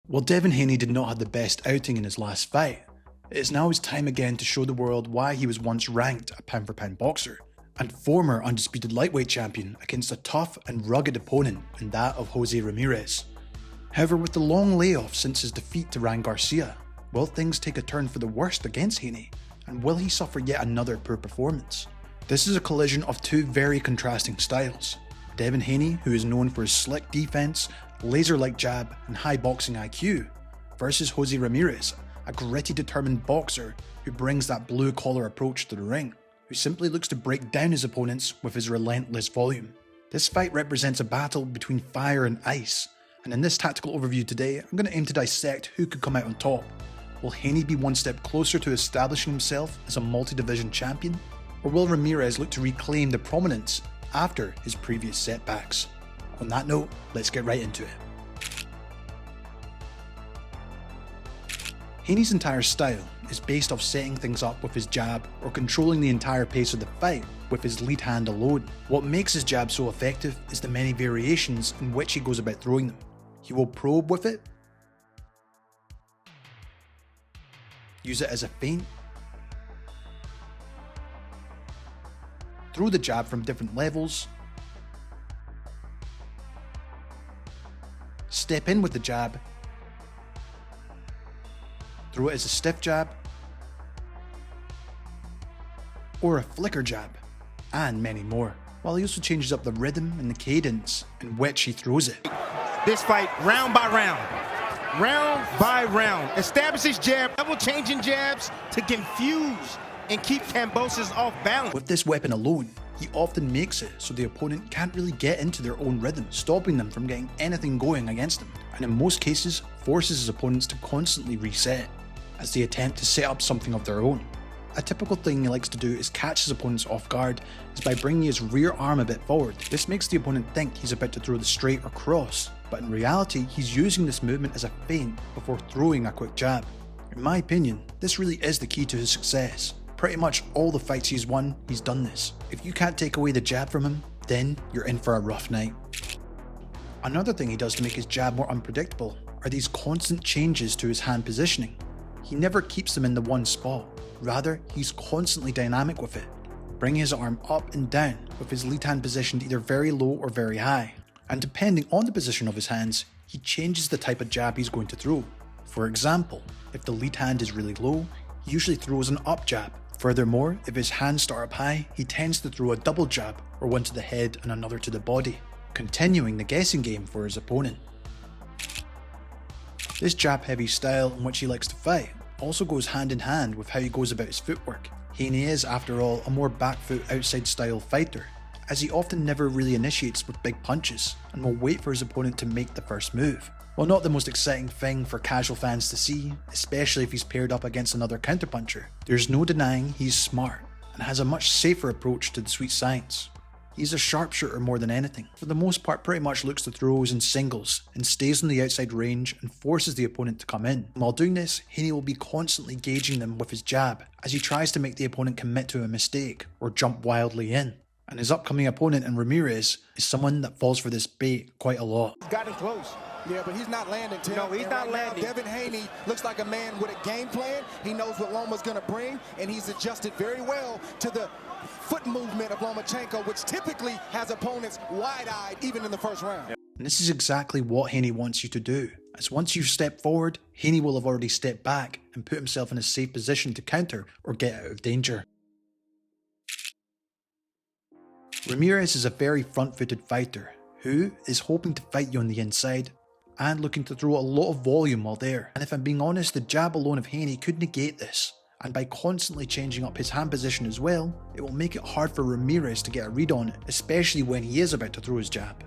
While Devin Haney did not have the best outing in his last fight, it is now his time again to show the world why he was once ranked a pound-for-pound boxer and former undisputed lightweight champion against a tough and rugged opponent in that of Jose Ramirez. However, with the long layoff since his defeat to Ryan Garcia, will things take a turn for the worst against Haney, and will he suffer yet another poor performance? This is a collision of two very contrasting styles. Devin Haney, who is known for his slick defense, laser-like jab and high boxing IQ, versus Jose Ramirez, a gritty, determined boxer who brings that blue-collar approach to the ring, who simply looks to break down his opponents with his relentless volume. This fight represents a battle between fire and ice, and in this tactical overview today, I'm going to aim to dissect who could come out on top. Will Haney be one step closer to establishing himself as a multi-division champion, or will Ramirez look to reclaim the prominence after his previous setbacks? On that note, let's get right into it. Haney's entire style is based off setting things up with his jab or controlling the entire pace of the fight with his lead hand alone. What makes his jab so effective is the many variations in which he goes about throwing them. He will probe with it, use it as a feint, throw the jab from different levels, step in with the jab, throw it as a stiff jab, or a flicker jab, and many more, while he also changes up the rhythm and the cadence in which he throws it. This fight round by round, establishes jab, level changing jabs to confuse and keep Kambosos off balance. With this weapon alone, he often makes it so the opponent can't really get into their own rhythm, stopping them from getting anything going against him, and in most cases forces his opponents to constantly reset as they attempt to set up something of their own. A typical thing he likes to do is catch his opponents off guard is by bringing his rear arm a bit forward. This makes the opponent think he's about to throw the straight or cross, but in reality he's using this movement as a feint before throwing a quick jab. In my opinion, this really is the key to his success. Pretty much all the fights he's won, he's done this. If you can't take away the jab from him, then you're in for a rough night. Another thing he does to make his jab more unpredictable are these constant changes to his hand positioning. He never keeps them in the one spot, rather he's constantly dynamic with it, bringing his arm up and down with his lead hand positioned either very low or very high. And depending on the position of his hands, he changes the type of jab he's going to throw. For example, if the lead hand is really low, he usually throws an up jab. Furthermore, if his hands start up high, he tends to throw a double jab or one to the head and another to the body, continuing the guessing game for his opponent. This jab-heavy style in which he likes to fight also goes hand in hand with how he goes about his footwork. Haney is, after all, a more back foot outside style fighter, as he often never really initiates with big punches and will wait for his opponent to make the first move. While not the most exciting thing for casual fans to see, especially if he's paired up against another counterpuncher, there's no denying he's smart and has a much safer approach to the sweet science. He's a sharpshooter more than anything. For the most part, pretty much looks to throws and singles and stays on the outside range and forces the opponent to come in. And while doing this, Haney will be constantly gauging them with his jab as he tries to make the opponent commit to a mistake or jump wildly in. And his upcoming opponent in Ramirez is someone that falls for this bait quite a lot. Got him close. Yeah, but he's not landing, Tim. No, he's not landing. Devin Haney looks like a man with a game plan. He knows what Loma's going to bring, and he's adjusted very well to the foot movement of Lomachenko, which typically has opponents wide-eyed even in the first round. And this is exactly what Haney wants you to do, as once you step forward, Haney will have already stepped back and put himself in a safe position to counter or get out of danger. Ramirez is a very front-footed fighter who is hoping to fight you on the inside and looking to throw a lot of volume while there. And if I'm being honest, the jab alone of Haney could negate this, and by constantly changing up his hand position as well, it will make it hard for Ramirez to get a read on it, especially when he is about to throw his jab.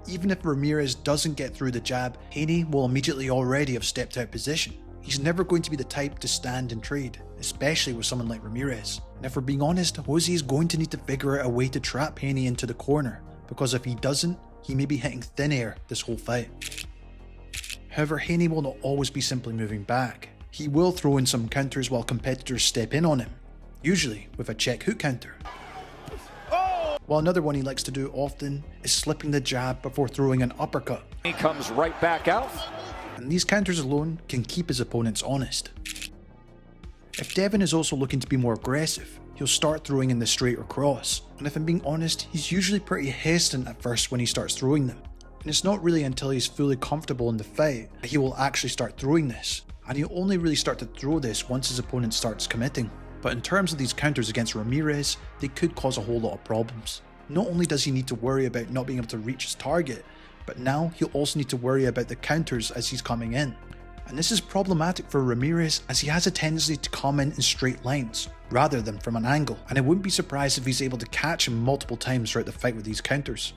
Even if Ramirez doesn't get through the jab, Haney will immediately already have stepped out of position. He's never going to be the type to stand and trade, especially with someone like Ramirez. And if we're being honest, Jose is going to need to figure out a way to trap Haney into the corner, because if he doesn't, he may be hitting thin air this whole fight. However, Haney will not always be simply moving back. He will throw in some counters while competitors step in on him, usually with a check hook counter. While another one he likes to do often is slipping the jab before throwing an uppercut. He comes right back out. and these counters alone can keep his opponents honest. If Devin is also looking to be more aggressive, he'll start throwing in the straight or cross, and if I'm being honest, he's usually pretty hesitant at first when he starts throwing them. And it's not really until he's fully comfortable in the fight that he will actually start throwing this, and he'll only really start to throw this once his opponent starts committing. But in terms of these counters against Ramirez, they could cause a whole lot of problems. Not only does he need to worry about not being able to reach his target, but now he'll also need to worry about the counters as he's coming in. And this is problematic for Ramirez as he has a tendency to come in straight lines, rather than from an angle, and I wouldn't be surprised if he's able to catch him multiple times throughout the fight with these counters.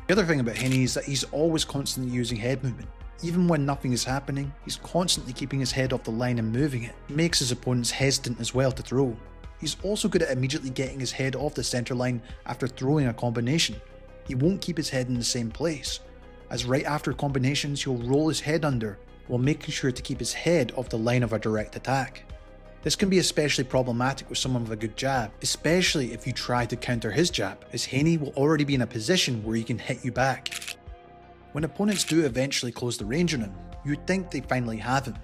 The other thing about Haney is that he's always constantly using head movement. Even when nothing is happening, he's constantly keeping his head off the line and moving it. It makes his opponents hesitant as well to throw. He's also good at immediately getting his head off the center line after throwing a combination. He won't keep his head in the same place, as right after combinations he'll roll his head under, while making sure to keep his head off the line of a direct attack. This can be especially problematic with someone with a good jab, especially if you try to counter his jab, as Haney will already be in a position where he can hit you back. When opponents do eventually close the range on him, you would think they finally have him.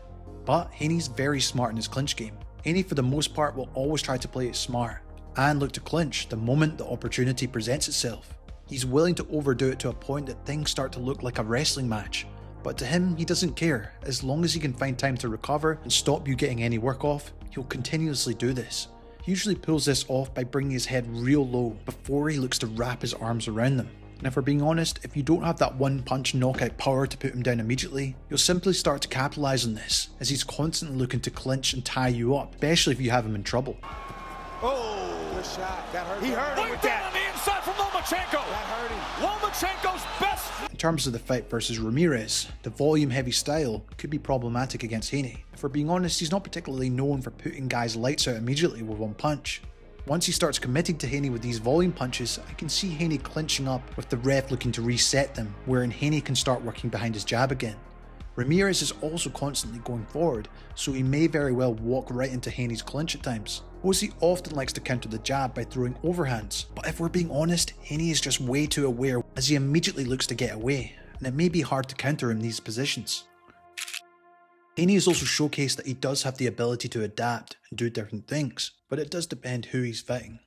But Haney's very smart in his clinch game. Haney for the most part will always try to play it smart, and look to clinch the moment the opportunity presents itself. He's willing to overdo it to a point that things start to look like a wrestling match, but to him he doesn't care. As long as he can find time to recover and stop you getting any work off, he'll continuously do this. He usually pulls this off by bringing his head real low before he looks to wrap his arms around them. And if we're being honest, if you don't have that one punch knockout power to put him down immediately, you'll simply start to capitalise on this, as he's constantly looking to clinch and tie you up, especially if you have him in trouble. Oh, good shot. That hurt. He hurt him with that. On the inside from Lomachenko. That hurt him. Lomachenko's best. In terms of the fight versus Ramirez, the volume heavy style could be problematic against Haney. If we're being honest, he's not particularly known for putting guys lights out immediately with one punch. Once he starts committing to Haney with these volume punches, I can see Haney clinching up with the ref looking to reset them, wherein Haney can start working behind his jab again. Ramirez is also constantly going forward, so he may very well walk right into Haney's clinch at times. Ozzy often likes to counter the jab by throwing overhands, but if we're being honest, Haney is just way too aware as he immediately looks to get away, and it may be hard to counter in these positions. Haney has also showcased that he does have the ability to adapt and do different things, but it does depend who he's fighting.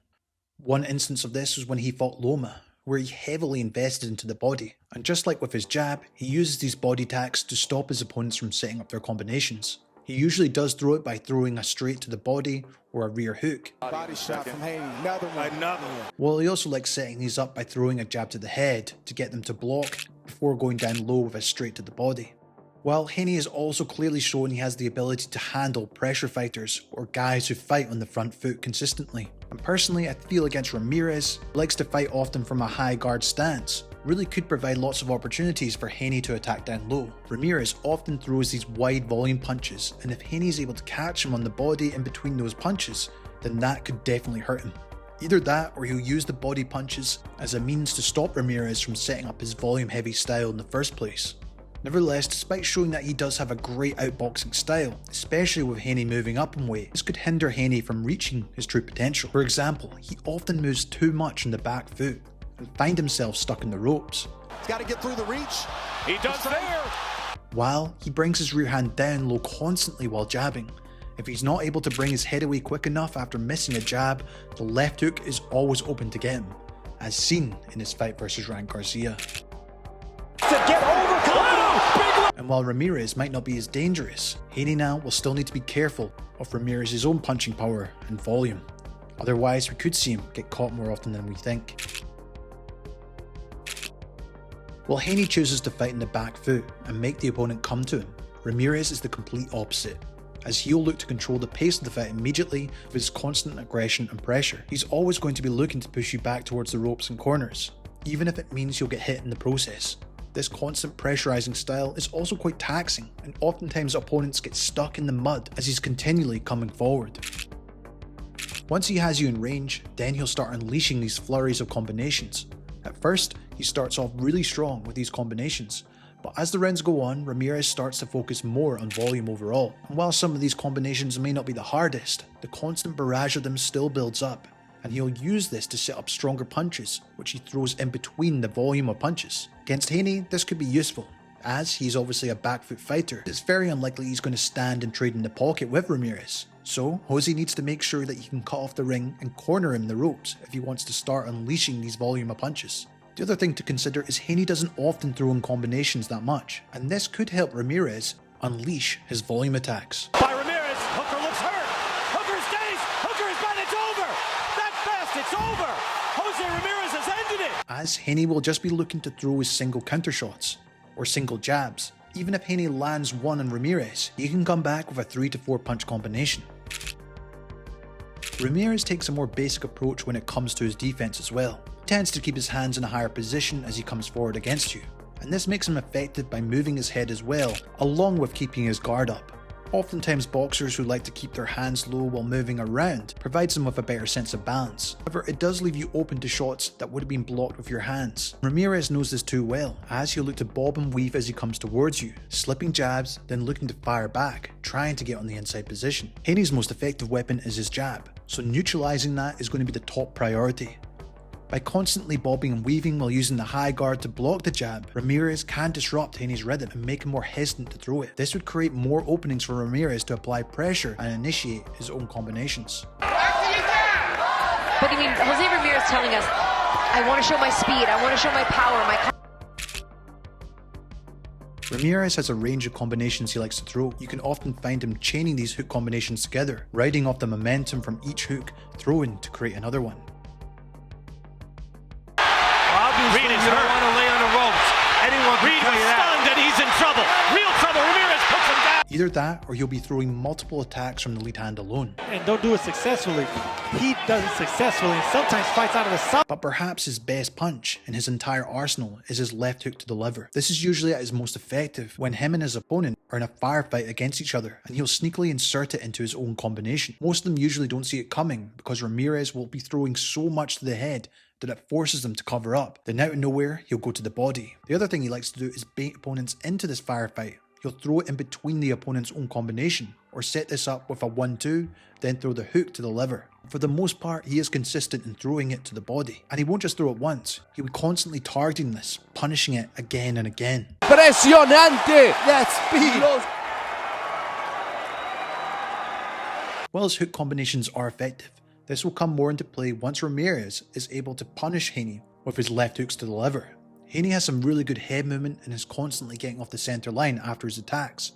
One instance of this was when he fought Loma, where he heavily invested into the body, and just like with his jab, he uses these body attacks to stop his opponents from setting up their combinations. He usually does throw it by throwing a straight to the body or a rear hook. Body shot from Haney. Another one. While he also likes setting these up by throwing a jab to the head to get them to block before going down low with a straight to the body. While Haney has also clearly shown he has the ability to handle pressure fighters or guys who fight on the front foot consistently. And personally, I feel against Ramirez, who likes to fight often from a high guard stance, really could provide lots of opportunities for Haney to attack down low. Ramirez often throws these wide volume punches, and if Haney is able to catch him on the body in between those punches, then that could definitely hurt him. Either that or he'll use the body punches as a means to stop Ramirez from setting up his volume heavy style in the first place. Nevertheless, despite showing that he does have a great outboxing style, especially with Haney moving up in weight, this could hinder Haney from reaching his true potential. For example, he often moves too much on the back foot and find himself stuck in the ropes. He's got to get through the reach. He does there. While he brings his rear hand down low constantly while jabbing. If he's not able to bring his head away quick enough after missing a jab, the left hook is always open to get him, as seen in his fight versus Ryan Garcia. To get overconfident. And while Ramirez might not be as dangerous, Haney now will still need to be careful of Ramirez's own punching power and volume. Otherwise, we could see him get caught more often than we think. While Haney chooses to fight in the back foot and make the opponent come to him, Ramirez is the complete opposite, as he'll look to control the pace of the fight immediately with his constant aggression and pressure. He's always going to be looking to push you back towards the ropes and corners, even if it means you'll get hit in the process. This constant pressurizing style is also quite taxing, and oftentimes opponents get stuck in the mud as he's continually coming forward. Once he has you in range, then he'll start unleashing these flurries of combinations. At first, he starts off really strong with these combinations, but as the rounds go on, Ramirez starts to focus more on volume overall. And while some of these combinations may not be the hardest, the constant barrage of them still builds up, and he'll use this to set up stronger punches, which he throws in between the volume of punches. Against Haney, this could be useful, As he's obviously a back foot fighter, it's very unlikely he's going to stand and trade in the pocket with Ramirez. So, Jose needs to make sure that he can cut off the ring and corner him the ropes if he wants to start unleashing these volume of punches. The other thing to consider is Haney doesn't often throw in combinations that much, and this could help Ramirez unleash his volume attacks. By Ramirez, Hooker looks hurt. Hooker stays. Hooker is bad. It's over. That fast, it's over. Jose Ramirez has ended it. As Haney will just be looking to throw his single counter shots, or single jabs. Even if Haney lands one on Ramirez, he can come back with a 3 to 4 punch combination. Ramirez takes a more basic approach when it comes to his defense as well. He tends to keep his hands in a higher position as he comes forward against you, and this makes him effective by moving his head as well, along with keeping his guard up. Oftentimes boxers who like to keep their hands low while moving around provides them with a better sense of balance. However, it does leave you open to shots that would have been blocked with your hands. Ramirez knows this too well, as he'll look to bob and weave as he comes towards you, slipping jabs, then looking to fire back, trying to get on the inside position. Haney's most effective weapon is his jab, so neutralizing that is going to be the top priority. By constantly bobbing and weaving while using the high guard to block the jab, Ramirez can disrupt Haney's rhythm and make him more hesitant to throw it. This would create more openings for Ramirez to apply pressure and initiate his own combinations. But I mean, Jose Ramirez telling us, I want to show my speed, I want to show my power, Ramirez has a range of combinations he likes to throw. You can often find him chaining these hook combinations together, riding off the momentum from each hook, throwing to create another one. Reed is hurt. Want to lay on the ropes. Anyone can Reed tell was you that. stunned and he's in trouble. Real trouble. Ramirez puts him down. Either that, or he'll be throwing multiple attacks from the lead hand alone. And don't do it successfully. He does it successfully and sometimes fights out of the side. But perhaps his best punch in his entire arsenal is his left hook to the liver. This is usually at his most effective when him and his opponent are in a firefight against each other, and he'll sneakily insert it into his own combination. Most of them usually don't see it coming because Ramirez will be throwing so much to the head that it forces them to cover up. Then out of nowhere, he'll go to the body. The other thing he likes to do is bait opponents into this firefight. He'll throw it in between the opponent's own combination, or set this up with a 1-2, then throw the hook to the liver. For the most part, he is consistent in throwing it to the body, and he won't just throw it once, he'll be constantly targeting this, punishing it again and again. Impresionante! That speed! While his hook combinations are effective, this will come more into play once Ramirez is able to punish Haney with his left hooks to the liver. Haney has some really good head movement and is constantly getting off the center line after his attacks.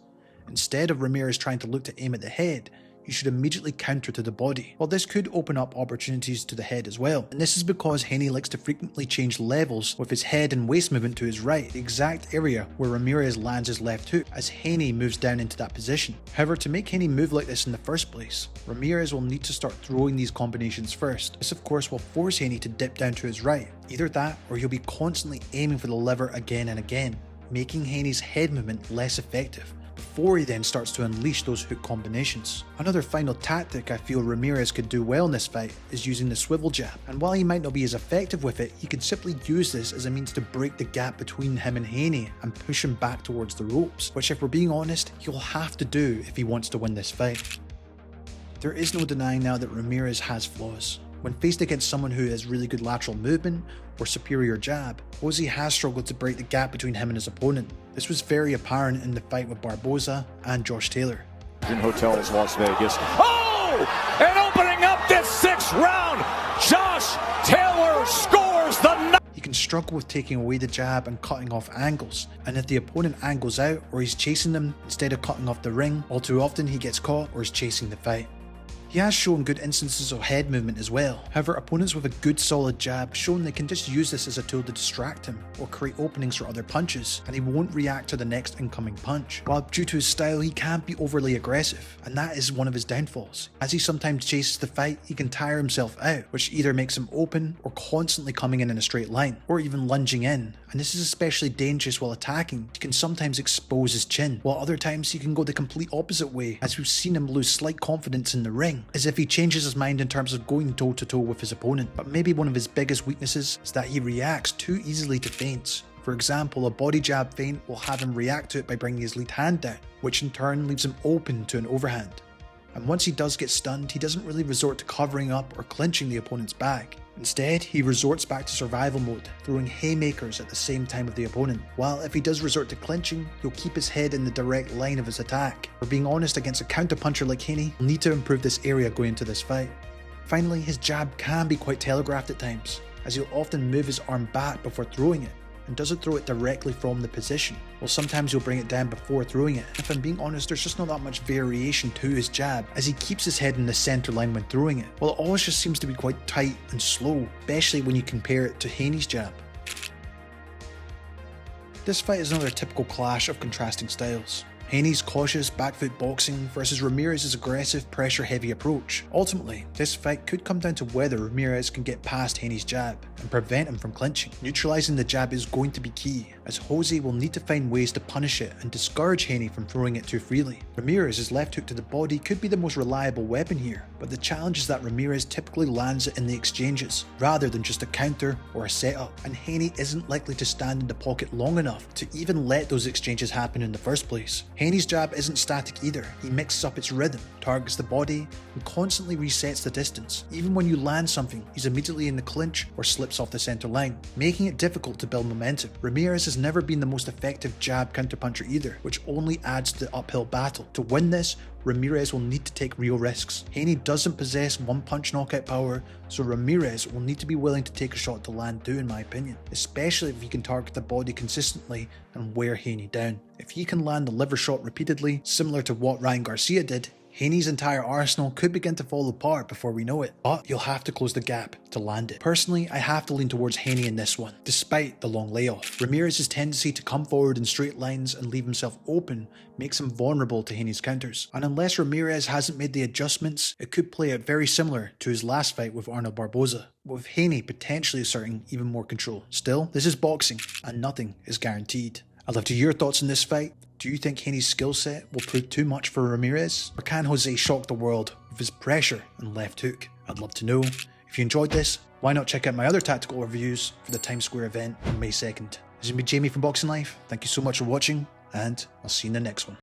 Instead of Ramirez trying to look to aim at the head, you should immediately counter to the body. While this could open up opportunities to the head as well, and this is because Haney likes to frequently change levels with his head and waist movement to his right, the exact area where Ramirez lands his left hook as Haney moves down into that position. However, to make Haney move like this in the first place, Ramirez will need to start throwing these combinations first. This of course will force Haney to dip down to his right. Either that, or he'll be constantly aiming for the lever again and again, making Haney's head movement less effective, before he then starts to unleash those hook combinations. Another final tactic I feel Ramirez could do well in this fight is using the swivel jab, and while he might not be as effective with it, he can simply use this as a means to break the gap between him and Haney and push him back towards the ropes, which if we're being honest, he'll have to do if he wants to win this fight. There is no denying now that Ramirez has flaws. When faced against someone who has really good lateral movement or superior jab, Jose has struggled to break the gap between him and his opponent. This was very apparent in the fight with Barboza and Josh Taylor. In hotels, Las Vegas. Oh! And opening up this 6th round, Josh Taylor scores the He can struggle with taking away the jab and cutting off angles, and if the opponent angles out or he's chasing them instead of cutting off the ring, all too often he gets caught or is chasing the fight. He has shown good instances of head movement as well. However, opponents with a good solid jab shown they can just use this as a tool to distract him or create openings for other punches, and he won't react to the next incoming punch. While due to his style, he can't be overly aggressive, and that is one of his downfalls. As he sometimes chases the fight, he can tire himself out, which either makes him open or constantly coming in a straight line, or even lunging in. And this is especially dangerous while attacking. He can sometimes expose his chin, while other times he can go the complete opposite way, as we've seen him lose slight confidence in the ring, as if he changes his mind in terms of going toe to toe with his opponent. But maybe one of his biggest weaknesses is that he reacts too easily to feints. For example, a body jab feint will have him react to it by bringing his lead hand down, which in turn leaves him open to an overhand. And once he does get stunned, he doesn't really resort to covering up or clinching the opponent's back. Instead, he resorts back to survival mode, throwing haymakers at the same time of the opponent. While if he does resort to clinching, he'll keep his head in the direct line of his attack. For being honest, against a counterpuncher like Haney, he'll need to improve this area going into this fight. Finally, his jab can be quite telegraphed at times, as he'll often move his arm back before throwing it, and doesn't throw it directly from the position, while sometimes he'll bring it down before throwing it. If I'm being honest, there's just not that much variation to his jab, as he keeps his head in the centre line when throwing it, while it always just seems to be quite tight and slow, especially when you compare it to Haney's jab. This fight is another typical clash of contrasting styles. Haney's cautious back foot boxing versus Ramirez's aggressive pressure heavy approach. Ultimately, this fight could come down to whether Ramirez can get past Haney's jab and prevent him from clinching. Neutralizing the jab is going to be key, as Jose will need to find ways to punish it and discourage Haney from throwing it too freely. Ramirez's left hook to the body could be the most reliable weapon here, but the challenge is that Ramirez typically lands it in the exchanges, rather than just a counter or a setup, and Haney isn't likely to stand in the pocket long enough to even let those exchanges happen in the first place. Haney's jab isn't static either. He mixes up its rhythm, targets the body, and constantly resets the distance. Even when you land something, he's immediately in the clinch or slips off the center line, making it difficult to build momentum. Ramirez has never been the most effective jab counterpuncher either, which only adds to the uphill battle. To win this, Ramirez will need to take real risks. Haney doesn't possess one-punch knockout power, so Ramirez will need to be willing to take a shot to land too, in my opinion, especially if he can target the body consistently and wear Haney down. If he can land the liver shot repeatedly, similar to what Ryan Garcia did, Haney's entire arsenal could begin to fall apart before we know it, but you'll have to close the gap to land it. Personally, I have to lean towards Haney in this one, despite the long layoff. Ramirez's tendency to come forward in straight lines and leave himself open makes him vulnerable to Haney's counters, and unless Ramirez hasn't made the adjustments, it could play out very similar to his last fight with Arnold Barboza, with Haney potentially asserting even more control. Still, this is boxing, and nothing is guaranteed. I'd love to hear your thoughts on this fight. Do you think Haney's skill set will prove too much for Ramirez? Or can Jose shock the world with his pressure and left hook? I'd love to know. If you enjoyed this, why not check out my other tactical reviews for the Times Square event on May 2nd. This has been Jamie from Boxing Life. Thank you so much for watching, and I'll see you in the next one.